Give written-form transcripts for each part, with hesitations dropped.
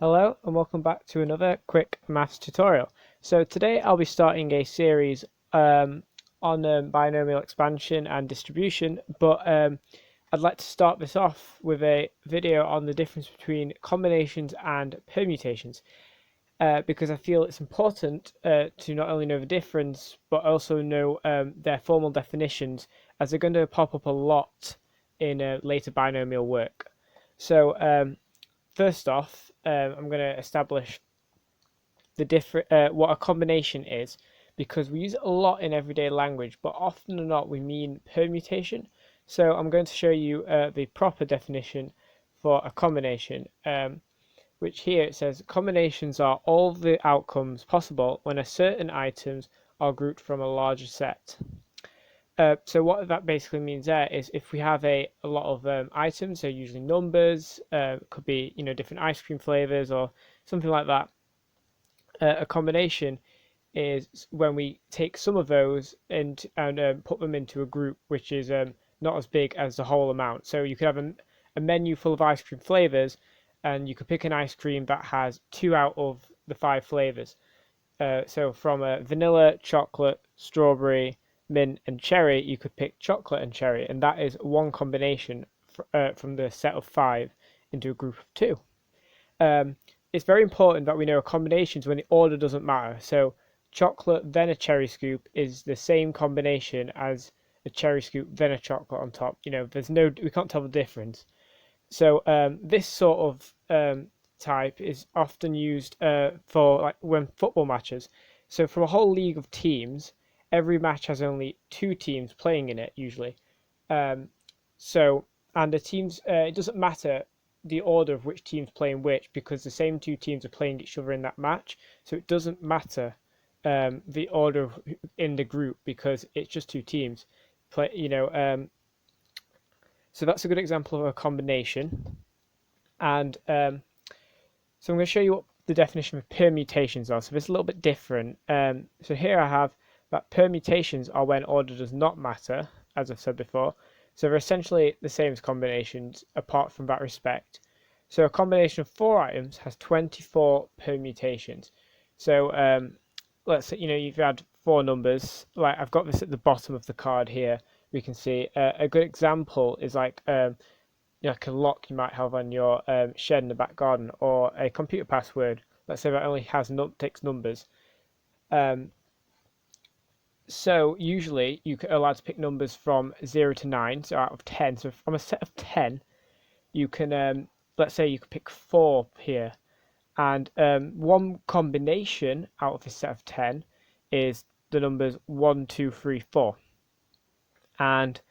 Hello and welcome back to another quick maths tutorial. So today I'll be starting a series on binomial expansion and distribution, but I'd like to start this off with a video on the difference between combinations and permutations, because I feel it's important to not only know the difference but also know their formal definitions, as they're going to pop up a lot in later binomial work. So first off, I'm going to establish what a combination is, because we use it a lot in everyday language, but often or not we mean permutation. So I'm going to show you the proper definition for a combination, which here it says combinations are all the outcomes possible when a certain items are grouped from a larger set. So what that basically means there is if we have a lot of items, so usually numbers, could be different ice cream flavors or something like that. A combination is when we take some of those and put them into a group which is not as big as the whole amount. So you could have a menu full of ice cream flavors, and you could pick an ice cream that has 2 out of the 5 flavors. So from vanilla, chocolate, strawberry, mint, and cherry, you could pick chocolate and cherry, and that is one combination from the set of 5 into a group of 2. It's very important that we know combinations when the order doesn't matter. So chocolate then a cherry scoop is the same combination as a cherry scoop then a chocolate on top. We can't tell the difference. So this sort of type is often used for like when football matches. So from a whole league of teams, every match has only 2 teams playing in it usually. And the teams, it doesn't matter the order of which teams playing which, because the same 2 teams are playing each other in that match. So it doesn't matter the order in the group, because it's just 2 teams play. So that's a good example of a combination. And so I'm going to show you what the definition of permutations are. So it's a little bit different. So here I have that permutations are when order does not matter, as I've said before. So they're essentially the same as combinations, apart from that respect. So a combination of 4 items has 24 permutations. So let's say you've had 4 numbers. Like I've got this at the bottom of the card here. We can see a good example is like a lock you might have on your shed in the back garden, or a computer password. Let's say that only takes numbers. So usually you're allowed to pick numbers from 0 to 9, so out of 10. So from a set of 10, you can, let's say you could pick 4 here. And one combination out of a set of 10 is the numbers 1, 2, 3, 4. And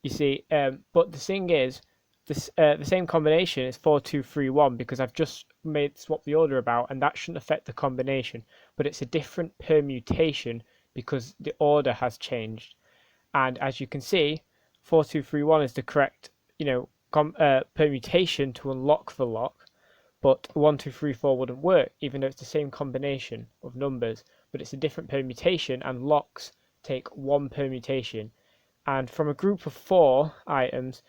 you see, but the thing is, the same combination is 4, 2, 3, 1, because I've just swapped the order about, and that shouldn't affect the combination. But it's a different permutation because the order has changed. And as you can see, 4, 2, 3, 1 is the correct, permutation to unlock the lock. But 1, 2, 3, 4 wouldn't work, even though it's the same combination of numbers. But it's a different permutation, and locks take 1 permutation. And from a group of 4 items,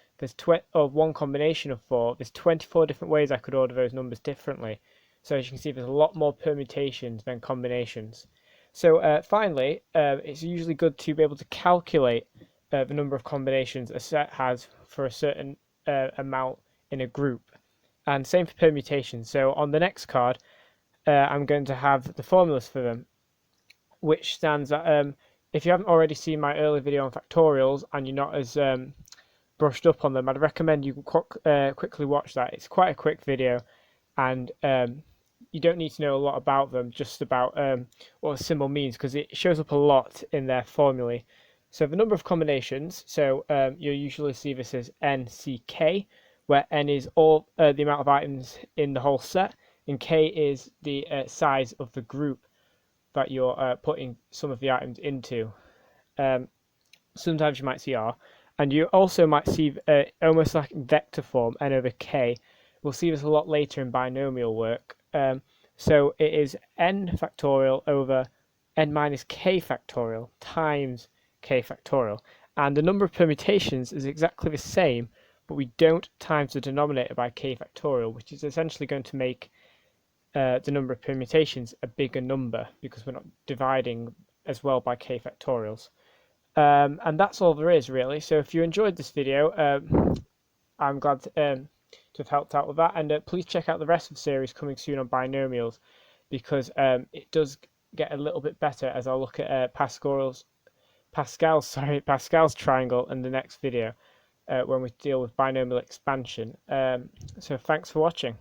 one combination of 4, there's 24 different ways I could order those numbers differently. So as you can see, there's a lot more permutations than combinations. So finally, it's usually good to be able to calculate the number of combinations a set has for a certain amount in a group. And same for permutations. So on the next card, I'm going to have the formulas for them, which stands at, if you haven't already seen my earlier video on factorials and you're not as brushed up on them, I'd recommend you quickly watch that. It's quite a quick video, and you don't need to know a lot about them, just about what a symbol means, because it shows up a lot in their formulae. So the number of combinations, so you'll usually see this as NCK, where N is all the amount of items in the whole set, and K is the size of the group that you're putting some of the items into. Sometimes you might see R, and you also might see almost like vector form, N over K. We'll see this a lot later in binomial work. So it is N factorial over N minus K factorial times K factorial. And the number of permutations is exactly the same, but we don't times the denominator by K factorial, which is essentially going to make the number of permutations a bigger number because we're not dividing as well by k factorials. And that's all there is really. So if you enjoyed this video, I'm glad to have helped out with that. And please check out the rest of the series coming soon on binomials, because it does get a little bit better as I look at Pascal's triangle in the next video when we deal with binomial expansion. So thanks for watching.